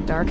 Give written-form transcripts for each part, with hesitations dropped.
that dark.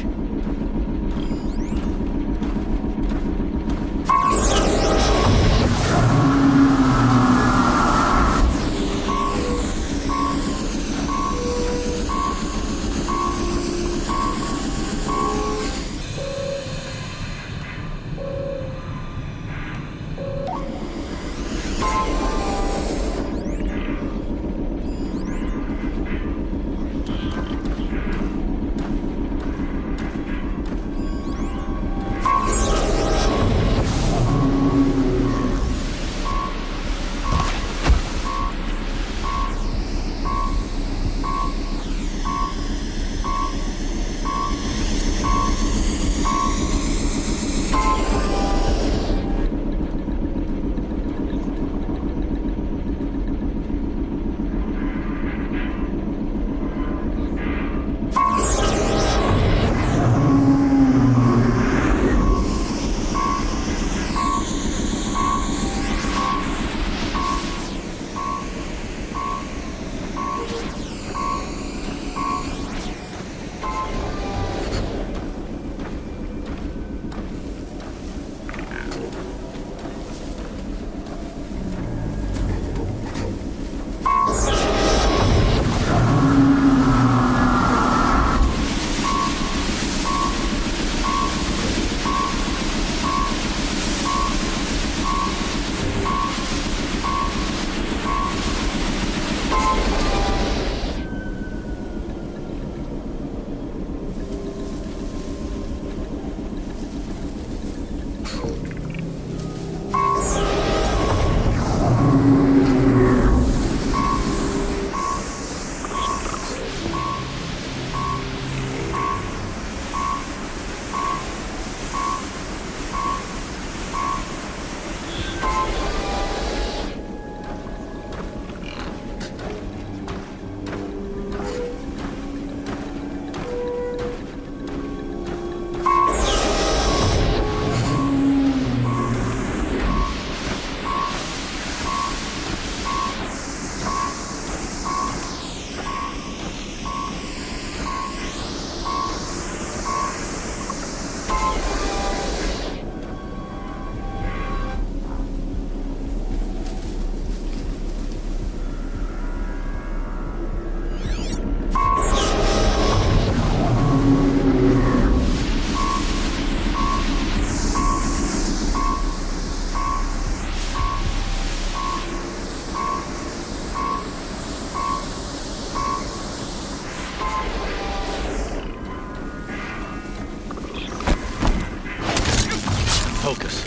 Focus.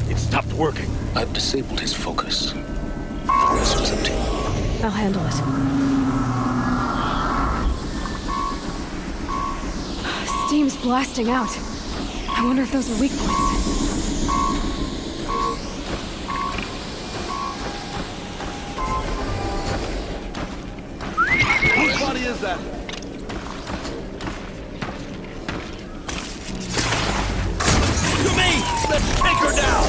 It stopped working. I've disabled his focus. The rest was empty. I'll handle it. Steam's blasting out. I wonder if those are weak points. Whose body is that? To me! Let's take her down!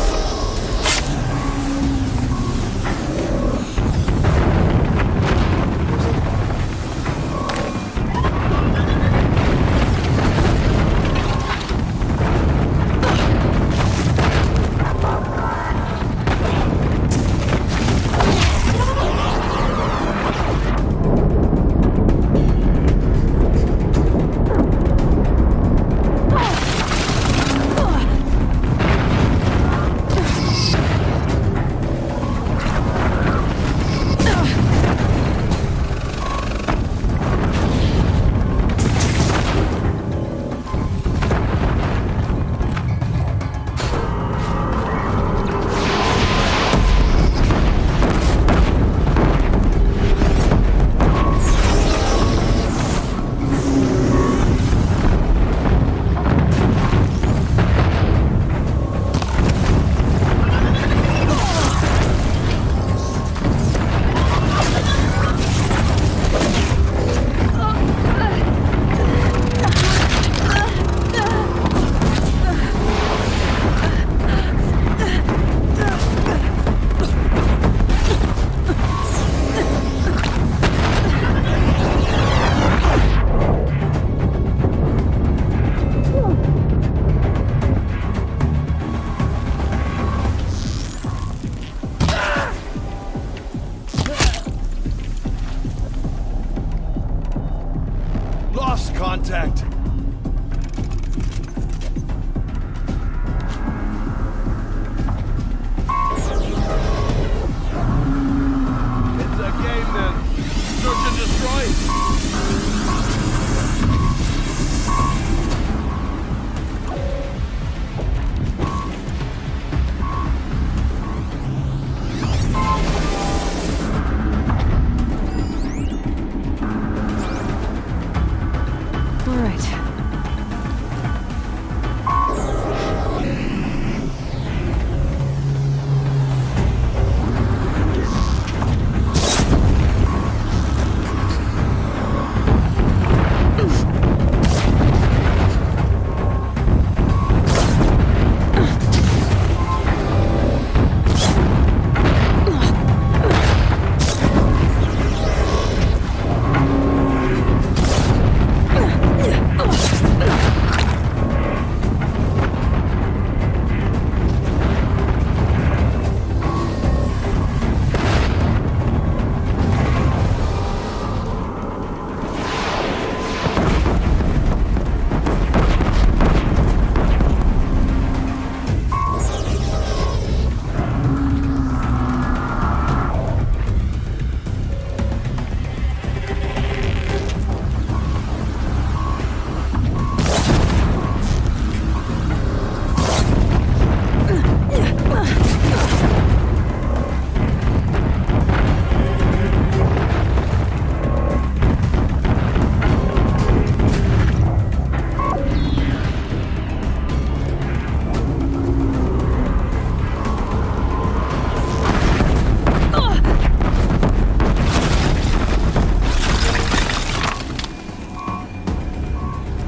lost contact. It's a game then. Search and destroy. All right.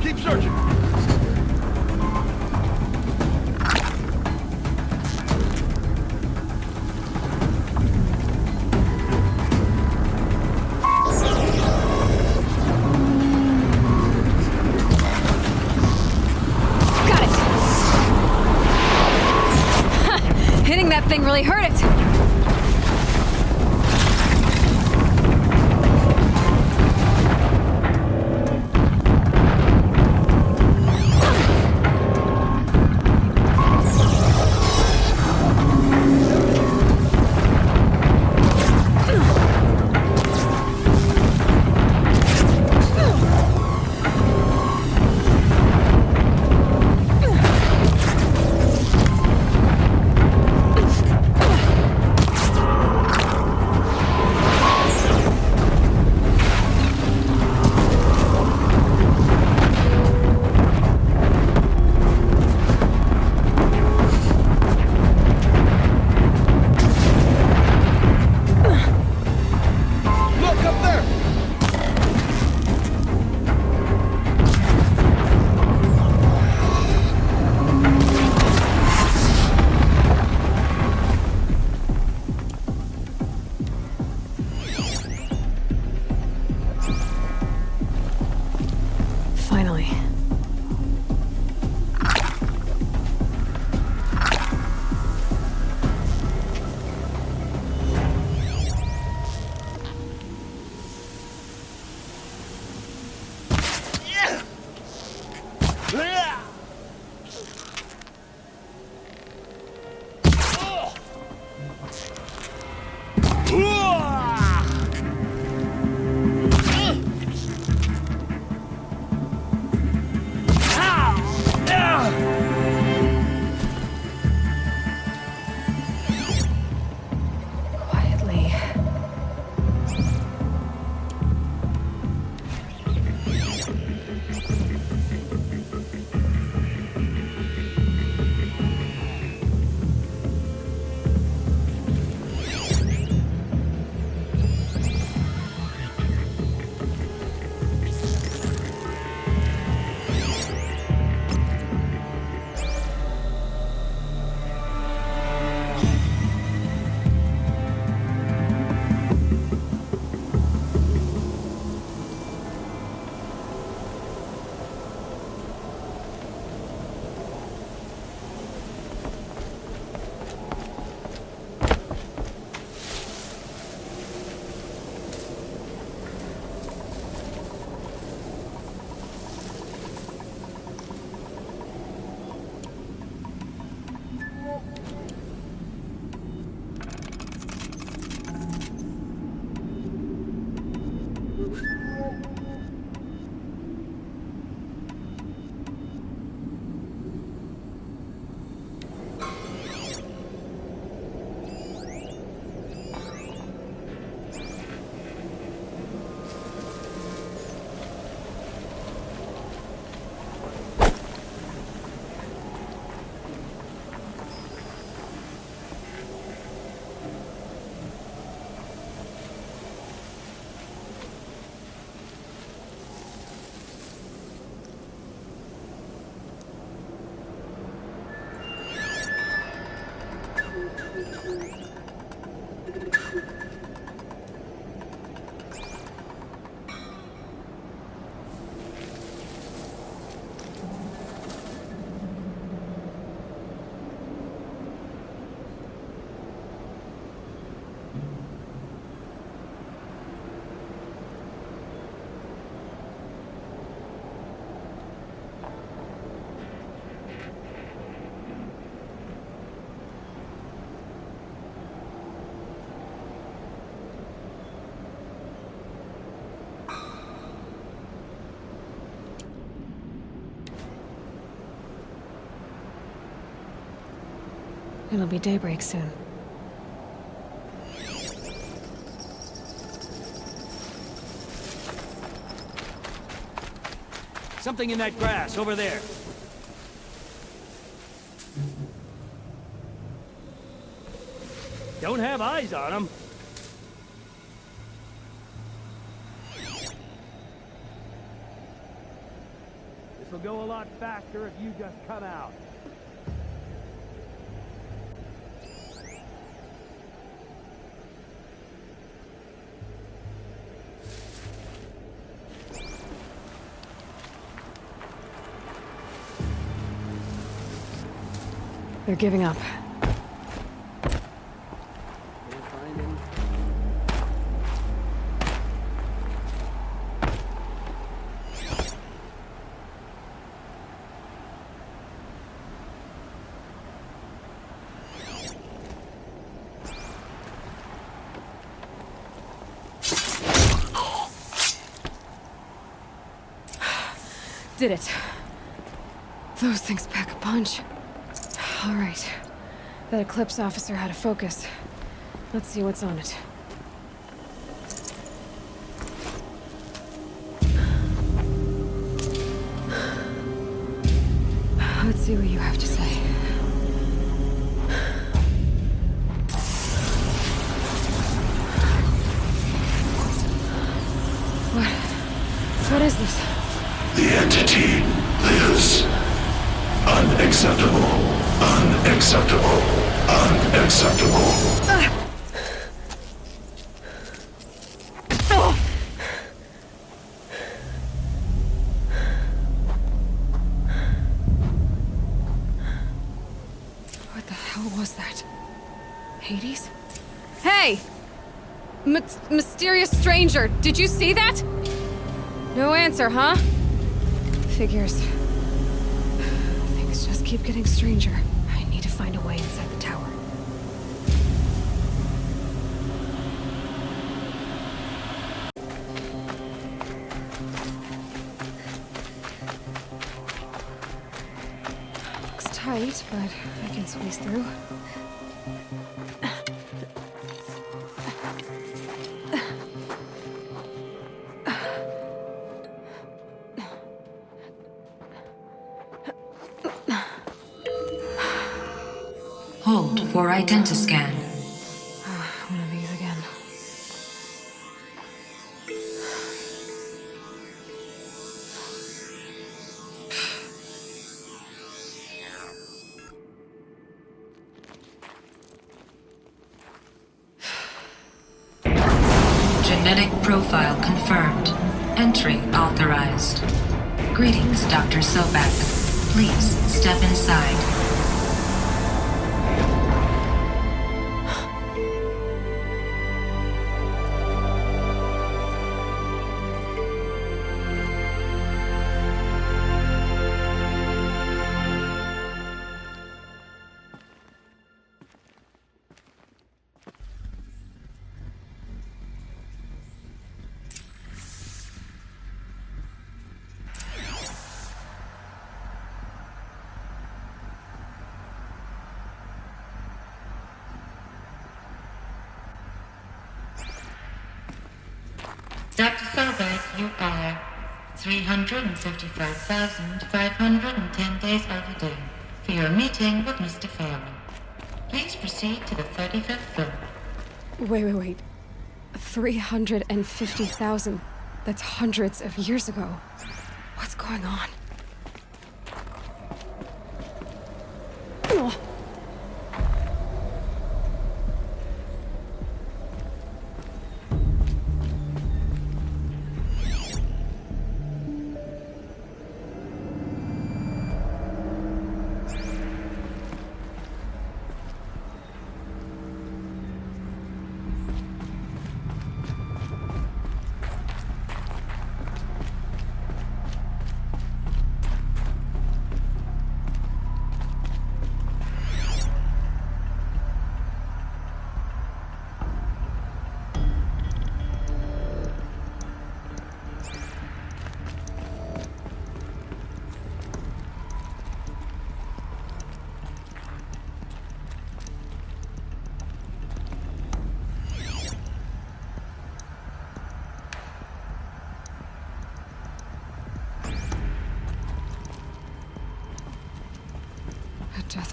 Keep searching. Got it! Hitting that thing really hurt it! Look up there. Finally. It'll be daybreak soon. Something in that grass over there. Don't have eyes on them. This will go a lot faster if you just come out. They're giving up. Did it. Those things pack a punch. All right. That Eclipse officer had a focus. Let's see what's on it. Let's see what you have to say. What is this? The entity lives. Unacceptable. Unacceptable. Unacceptable. What the hell was that? Hades? Hey! Mysterious stranger, did you see that? No answer, huh? Figures. Things just keep getting stranger. I need to find a way inside the tower. Looks tight, but I can squeeze through. Hold for identiscan. One of these again. Genetic profile confirmed. Entry authorized. Greetings, Dr. Sobek. Please step inside. Dr. Sobek, you are 355,510 days overdue for your meeting with Mr. Fairman. Please proceed to the 35th floor. Wait. 350,000. That's hundreds of years ago. What's going on? Ugh.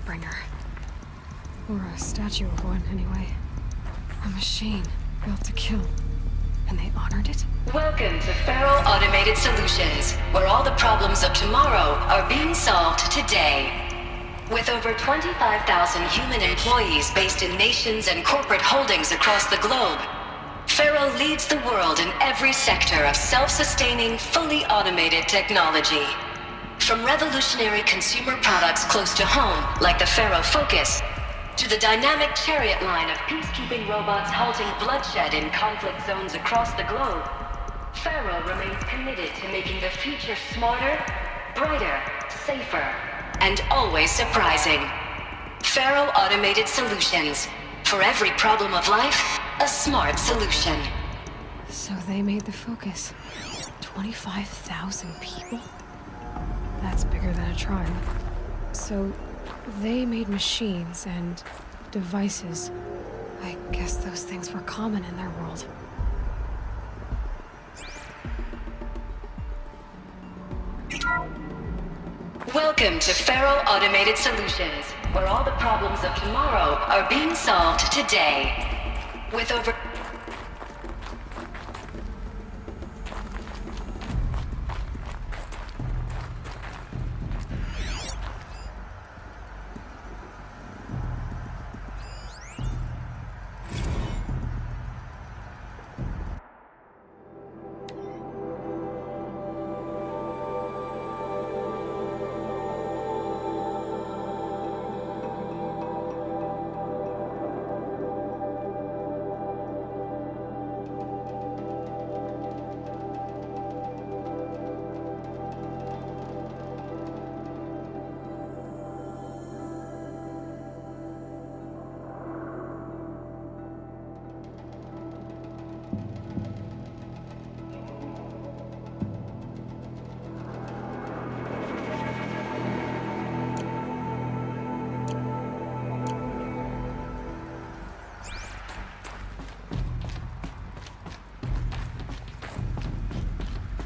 Deathbringer. Or a statue of one, anyway. A machine built to kill. And they honored it? Welcome to Faro Automated Solutions, where all the problems of tomorrow are being solved today. With over 25,000 human employees based in nations and corporate holdings across the globe, Faro leads the world in every sector of self-sustaining, fully automated technology. From revolutionary consumer products close to home, like the Faro Focus, to the dynamic Chariot line of peacekeeping robots halting bloodshed in conflict zones across the globe, Faro remains committed to making the future smarter, brighter, safer, and always surprising. Faro Automated Solutions. For every problem of life, a smart solution. So they made the Focus. 25,000 people? That's bigger than a tribe. So they made machines and devices. I guess those things were common in their world. Welcome to Faro Automated Solutions, where all the problems of tomorrow are being solved today. With over...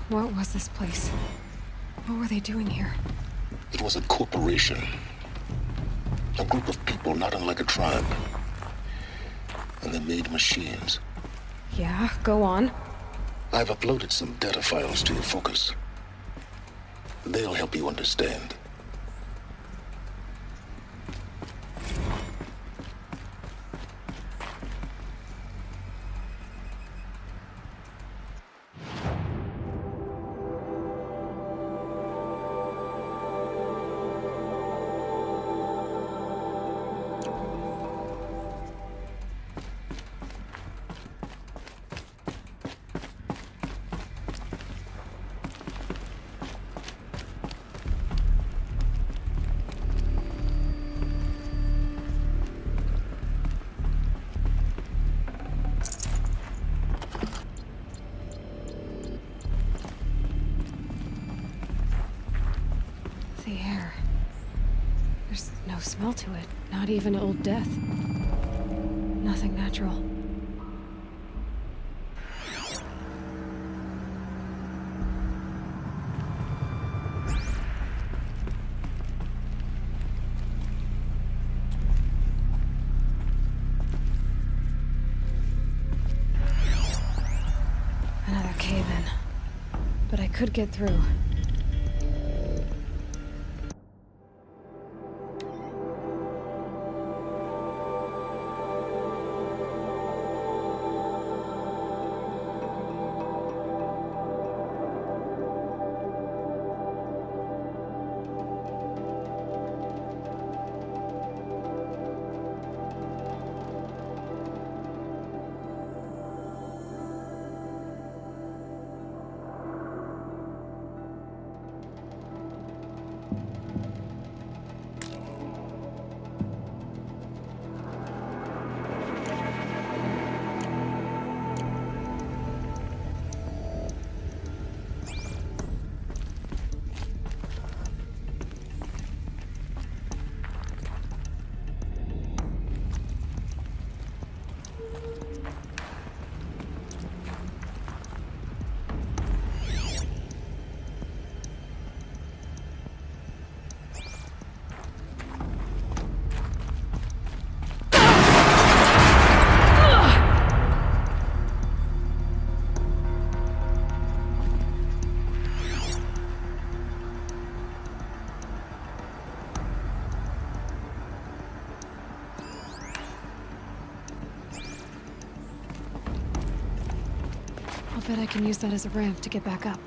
What was this place? What were they doing here? It was a corporation. A group of people not unlike a tribe. And they made machines. Yeah, go on. I've uploaded some data files to your Focus. They'll help you understand. The air. There's no smell to it. Not even Old Death. Nothing natural. Another cave-in. But I could get through. Bet I can use that as a ramp to get back up.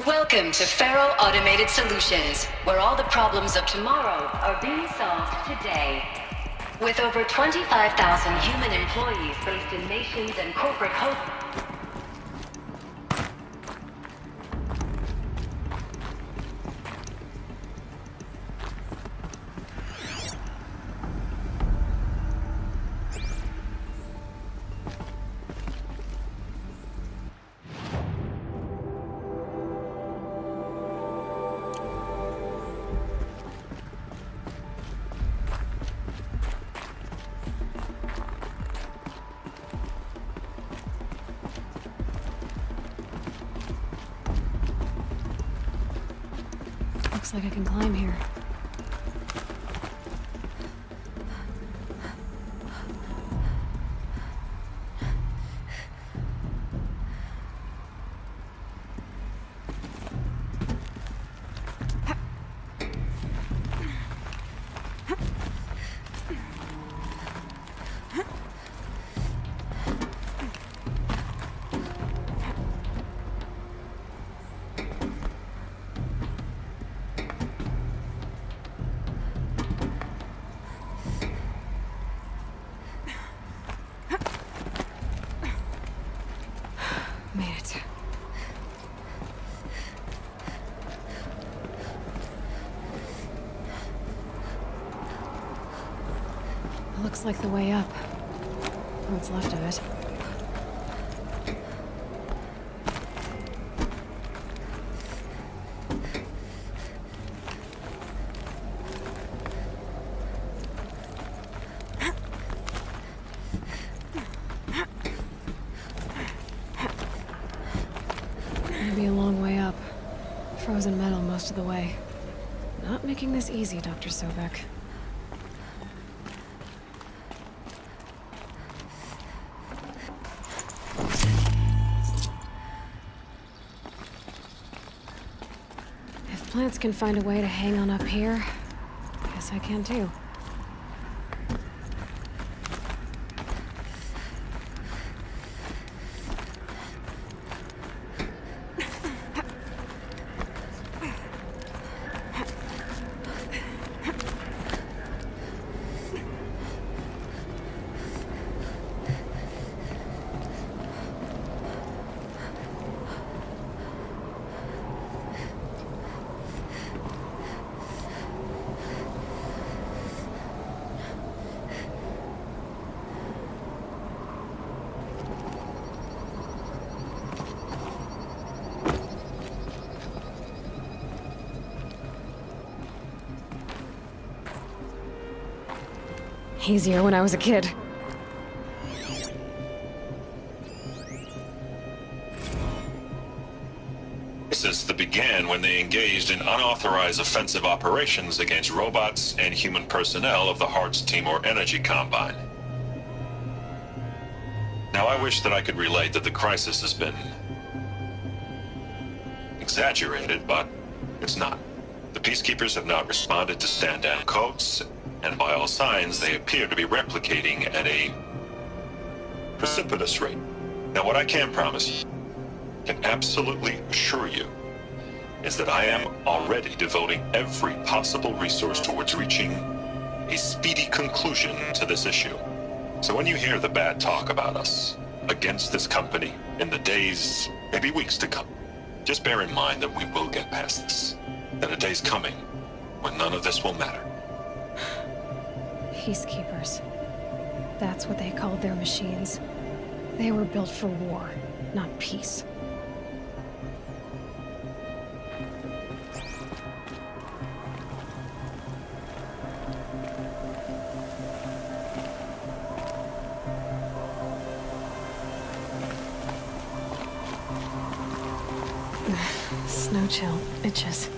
Welcome to Faro Automated Solutions, where all the problems of tomorrow are being solved today. With over 25,000 human employees based in nations and corporate hosts. Looks like I can climb here. Made it. It looks like the way up. What's left of it. Gonna be a long way up. Frozen metal most of the way. Not making this easy, Dr. Sobek. If plants can find a way to hang on up here, guess I can too. Easier when I was a kid. Crisis that began when they engaged in unauthorized offensive operations against robots and human personnel of the Hearts Timor Energy Combine. Now, I wish that I could relate that the crisis has been exaggerated, but it's not. The Peacekeepers have not responded to stand-down codes, and by all signs, they appear to be replicating at a precipitous rate. Now, what I can promise you, can absolutely assure you, is that I am already devoting every possible resource towards reaching a speedy conclusion to this issue. So when you hear the bad talk about us against this company in the days, maybe weeks to come, just bear in mind that we will get past this. That a day's coming when none of this will matter. Peacekeepers. That's what they called their machines. They were built for war, not peace. Snow chill itches.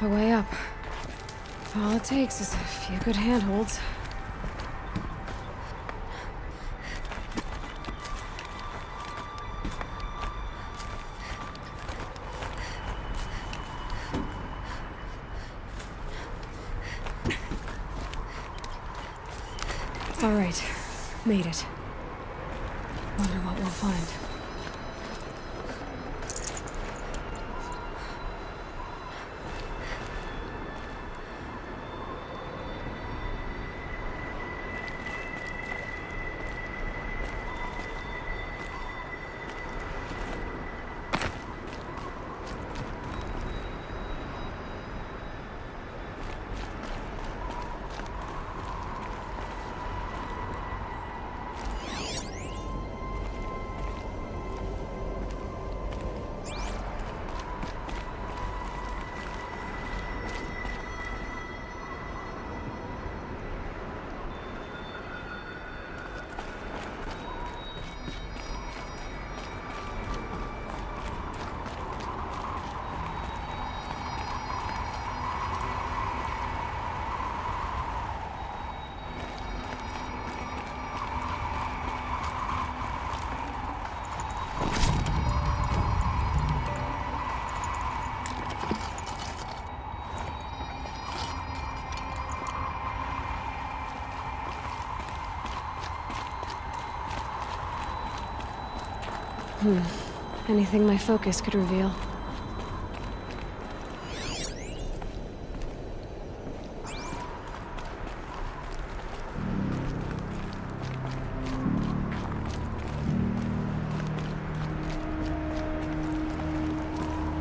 A way up. All it takes is a few good handholds. All right, made it. Wonder what we'll find. Anything my focus could reveal.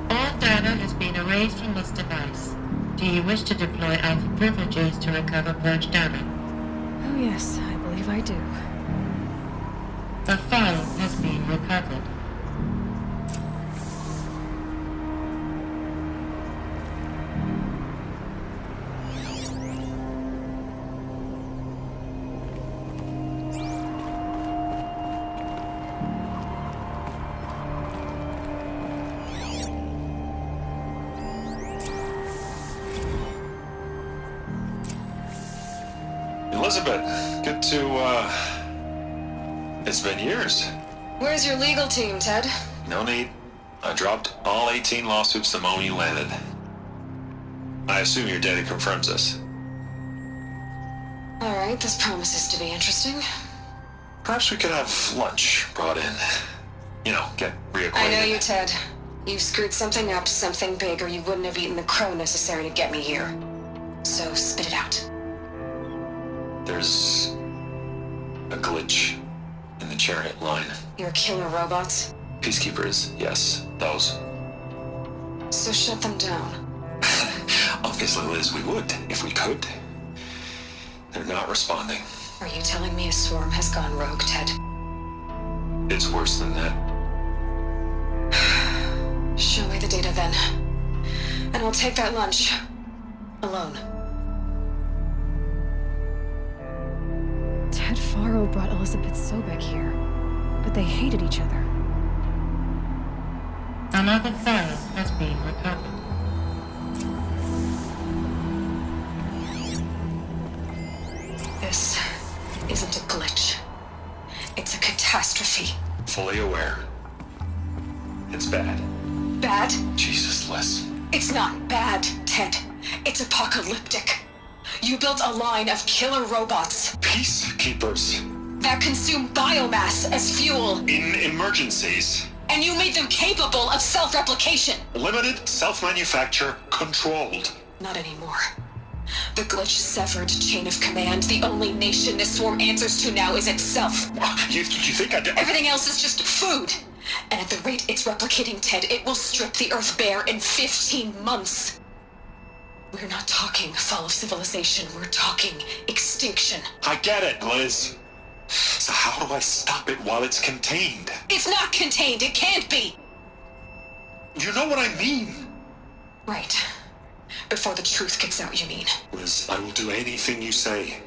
All data has been erased from this device. Do you wish to deploy Alpha privileges to recover purged data? Oh yes, I believe I do. A file has been recovered. Elizabeth, good to, It's been years. Where's your legal team, Ted? No need. I dropped all 18 lawsuits the moment you landed. I assume your data confirms this. Alright, this promises to be interesting. Perhaps we could have lunch brought in. You know, get reacquainted. I know you, Ted. You've screwed something up, something big, or you wouldn't have eaten the crow necessary to get me here. So spit it out. There's a glitch in the chariot line. Your killer robots? Peacekeepers, yes, those. So shut them down. Obviously, Liz, we would, if we could. They're not responding. Are you telling me a swarm has gone rogue, Ted? It's worse than that. Show me the data then. And I'll take that lunch. Alone. Ted Faro brought Elizabeth Sobek here, but they hated each other. Another file has been recovered. This isn't a glitch. It's a catastrophe. Fully aware. It's bad. Bad? Jesus, Liz. It's not bad, Ted. It's apocalyptic. You built a line of killer robots Peacekeepers. that consume biomass as fuel, In emergencies. and you made them capable of self-replication. Limited, self-manufacture, controlled. Not anymore. The glitch severed chain of command. The only nation this swarm answers to now is itself. You think I did? Everything else is just food. And at the rate it's replicating, Ted, it will strip the Earth bare in 15 months. We're not talking fall of civilization. We're talking extinction. I get it, Liz. So how do I stop it while it's contained? It's not contained. It can't be. You know what I mean? Right. Before the truth gets out, you mean? Liz, I will do anything you say.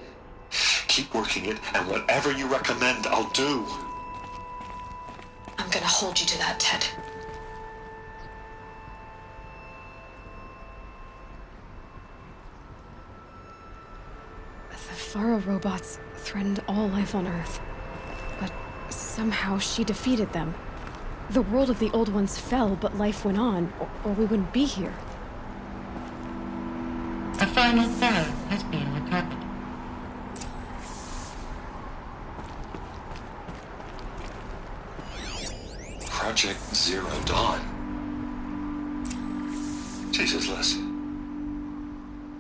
Keep working it, and whatever you recommend, I'll do. I'm gonna hold you to that, Ted. The Faro robots threatened all life on Earth, but somehow she defeated them. The world of the old ones fell, but life went on, or we wouldn't be here. A final file has been recovered. Project Zero Dawn. Jesus, Liz.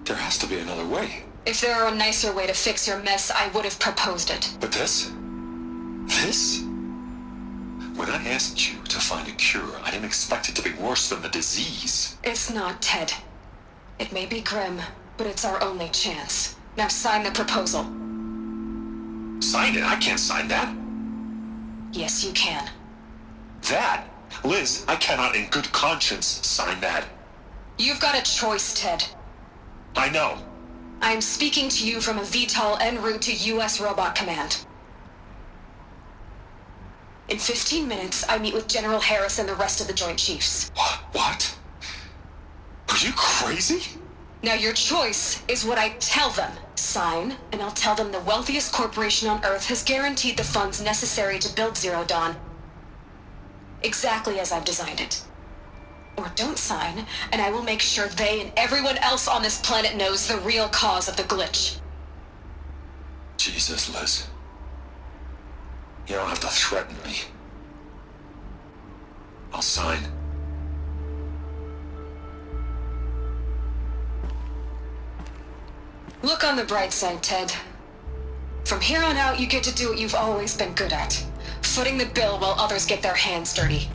There has to be another way. If there were a nicer way to fix your mess, I would have proposed it. But this? This? When I asked you to find a cure, I didn't expect it to be worse than the disease. It's not, Ted. It may be grim, but it's our only chance. Now sign the proposal. Sign it? I can't sign that. Yes, you can. That? Liz, I cannot in good conscience sign that. You've got a choice, Ted. I know. I am speaking to you from a VTOL en route to U.S. Robot Command. In 15 minutes, I meet with General Harris and the rest of the Joint Chiefs. What? Are you crazy? Now your choice is what I tell them. Sign, and I'll tell them the wealthiest corporation on Earth has guaranteed the funds necessary to build Zero Dawn. Exactly as I've designed it. Or don't sign, and I will make sure they and everyone else on this planet knows the real cause of the glitch. Jesus, Liz. You don't have to threaten me. I'll sign. Look on the bright side, Ted. From here on out, you get to do what you've always been good at. Footing the bill while others get their hands dirty.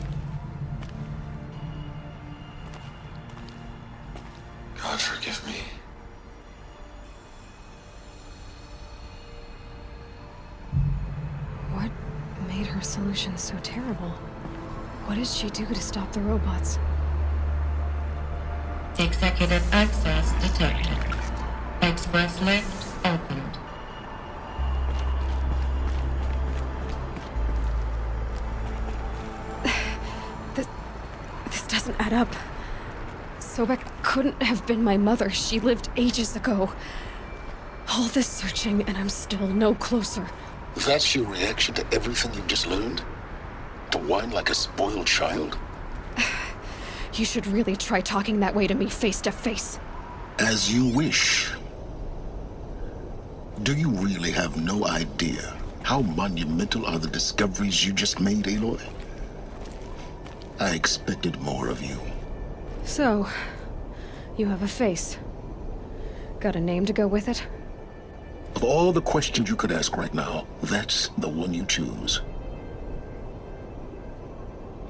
God forgive me. What made her solution so terrible? What did she do to stop the robots? Executive access detected. Express lift opened. This doesn't add up. Sobek couldn't have been my mother. She lived ages ago. All this searching, and I'm still no closer. That's your reaction to everything you've just learned? To whine like a spoiled child? You should really try talking that way to me face to face. As you wish. Do you really have no idea how monumental are the discoveries you just made, Aloy? I expected more of you. So, you have a face. Got a name to go with it? Of all the questions you could ask right now, that's the one you choose.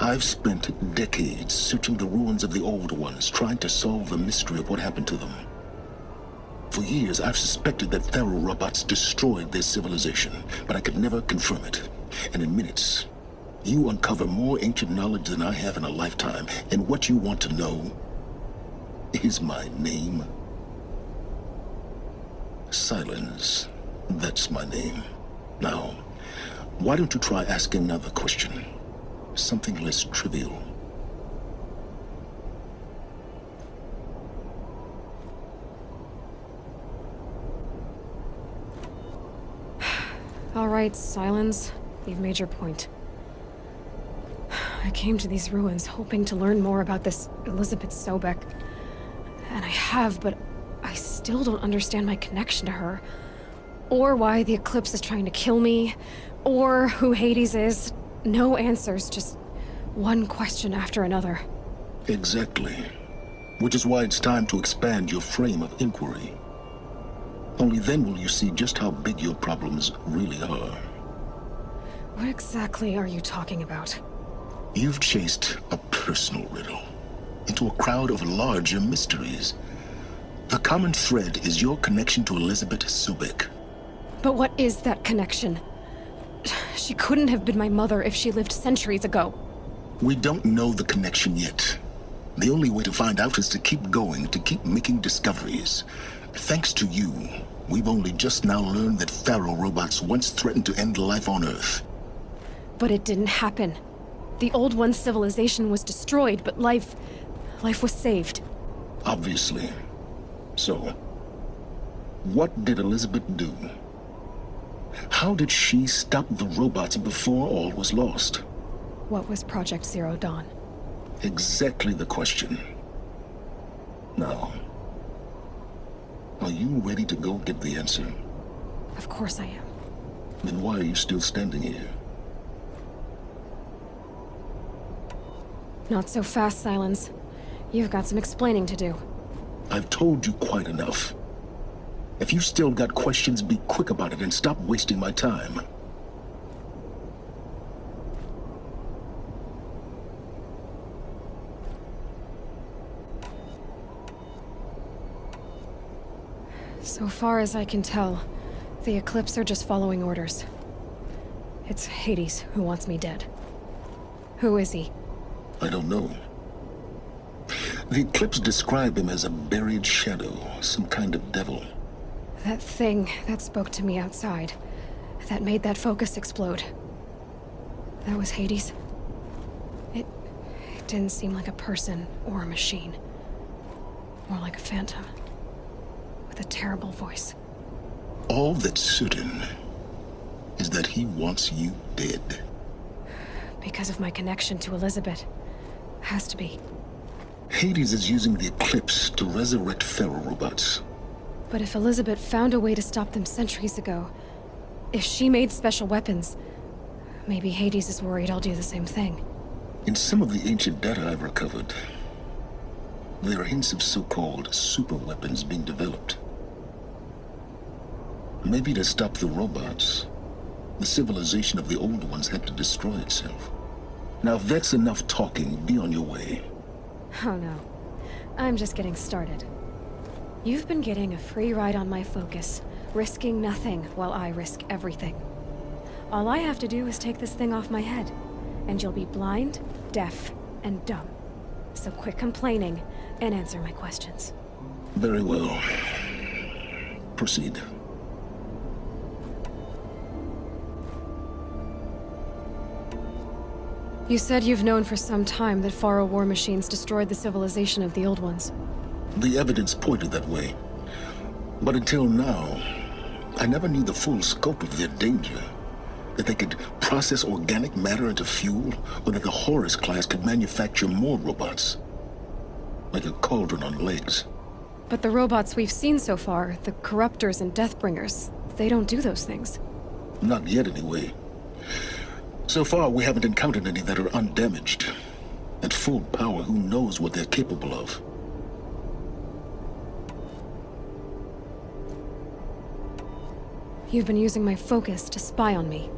I've spent decades searching the ruins of the old ones, trying to solve the mystery of what happened to them. For years, I've suspected that Faro robots destroyed their civilization, but I could never confirm it. And in minutes, you uncover more ancient knowledge than I have in a lifetime, and what you want to know is my name. Silence. That's my name. Now, why don't you try asking another question? Something less trivial. All right, Silence. You've made your point. I came to these ruins hoping to learn more about this Elizabeth Sobek. And I have, but I still don't understand my connection to her. Or why the Eclipse is trying to kill me. Or who Hades is. No answers, just one question after another. Exactly. Which is why it's time to expand your frame of inquiry. Only then will you see just how big your problems really are. What exactly are you talking about? You've chased a personal riddle into a crowd of larger mysteries. The common thread is your connection to Elizabeth Sobek. But what is that connection? She couldn't have been my mother if she lived centuries ago. We don't know the connection yet. The only way to find out is to keep going, to keep making discoveries. Thanks to you, we've only just now learned that Faro robots once threatened to end life on Earth. But it didn't happen. The Old One's civilization was destroyed, but life was saved. Obviously. So, what did Elizabeth do? How did she stop the robots before all was lost? What was Project Zero Dawn? Exactly the question. Now, are you ready to go get the answer? Of course I am. Then why are you still standing here? Not so fast, Silence. You've got some explaining to do. I've told you quite enough. If you still got questions, be quick about it and stop wasting my time. So far as I can tell, the Eclipse are just following orders. It's Hades who wants me dead. Who is he? I don't know. The Eclipse describe him as a buried shadow, some kind of devil. That thing that spoke to me outside, that made that focus explode. That was Hades. It didn't seem like a person or a machine. More like a phantom. With a terrible voice. All that's certain is that he wants you dead. Because of my connection to Elizabeth. Has to be. Hades is using the Eclipse to resurrect Faro robots. But if Elizabeth found a way to stop them centuries ago, if she made special weapons, maybe Hades is worried I'll do the same thing. In some of the ancient data I've recovered, there are hints of so-called superweapons being developed. Maybe to stop the robots, the civilization of the old ones had to destroy itself. Now, if that's enough talking, be on your way. Oh no. I'm just getting started. You've been getting a free ride on my focus, risking nothing while I risk everything. All I have to do is take this thing off my head, and you'll be blind, deaf, and dumb. So quit complaining and answer my questions. Very well. Proceed. You said you've known for some time that Faro war machines destroyed the civilization of the old ones. The evidence pointed that way. But until now, I never knew the full scope of their danger. That they could process organic matter into fuel, or that the Horus class could manufacture more robots. Like a cauldron on legs. But the robots we've seen so far, the Corruptors and Deathbringers, they don't do those things. Not yet, anyway. So far, we haven't encountered any that are undamaged. At full power, who knows what they're capable of? You've been using my focus to spy on me.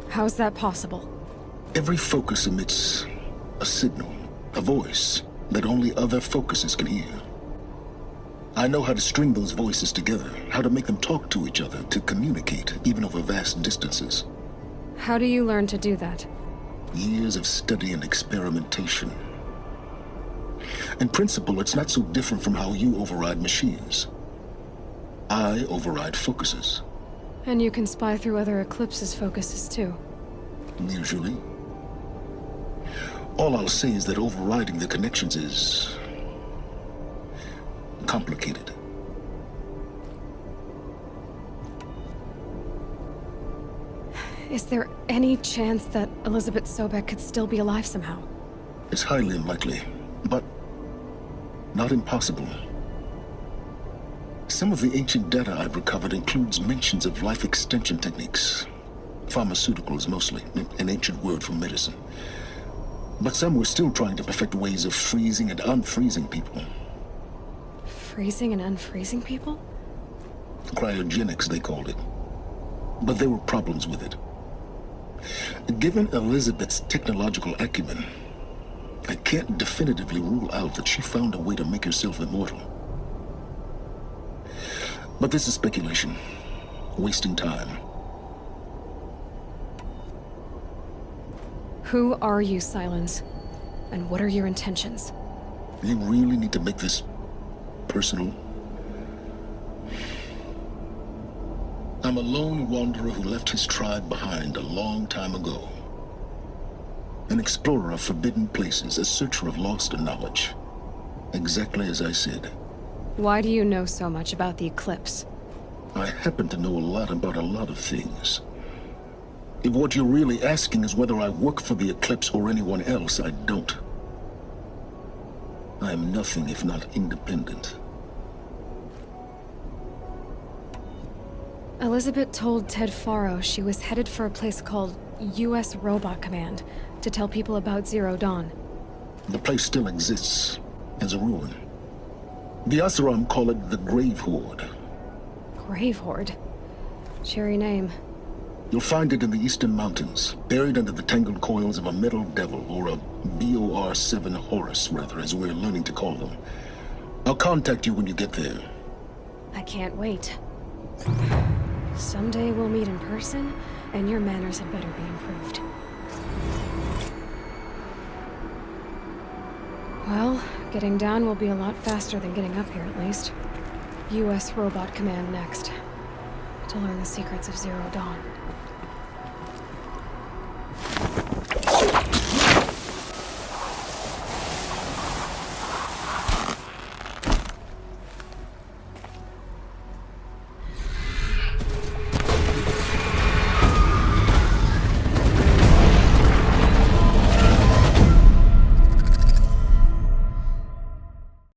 How's that possible? Every focus emits a signal, a voice, that only other focuses can hear. I know how to string those voices together, how to make them talk to each other, to communicate, even over vast distances. How do you learn to do that? Years of study and experimentation. In principle, it's not so different from how you override machines. I override focuses. And you can spy through other Eclipse's focuses too. Usually. All I'll say is that overriding the connections is complicated. Is there any chance that Elizabeth Sobek could still be alive somehow? It's highly unlikely, but not impossible. Some of the ancient data I've recovered includes mentions of life extension techniques. Pharmaceuticals, mostly, an ancient word for medicine. But some were still trying to perfect ways of freezing and unfreezing people. Freezing and unfreezing people? Cryogenics, they called it. But there were problems with it. Given Elizabeth's technological acumen, I can't definitively rule out that she found a way to make herself immortal. But this is speculation. Wasting time. Who are you, Silence? And what are your intentions? You really need to make this personal? I'm a lone wanderer who left his tribe behind a long time ago. An explorer of forbidden places, a searcher of lost knowledge. Exactly as I said. Why do you know so much about the Eclipse? I happen to know a lot about a lot of things. If what you're really asking is whether I work for the Eclipse or anyone else, I don't. I am nothing if not independent. Elizabeth told Ted Faro she was headed for a place called U.S. Robot Command to tell people about Zero Dawn. The place still exists, as a ruin. The Oseram call it the Grave Horde. Grave Horde? Cheery name. You'll find it in the Eastern Mountains, buried under the tangled coils of a metal devil, or a BOR-7 Horus, rather, as we're learning to call them. I'll contact you when you get there. I can't wait. Someday we'll meet in person, and your manners had better be improved. Well, getting down will be a lot faster than getting up here, at least. U.S. Robot Command next. To learn the secrets of Zero Dawn.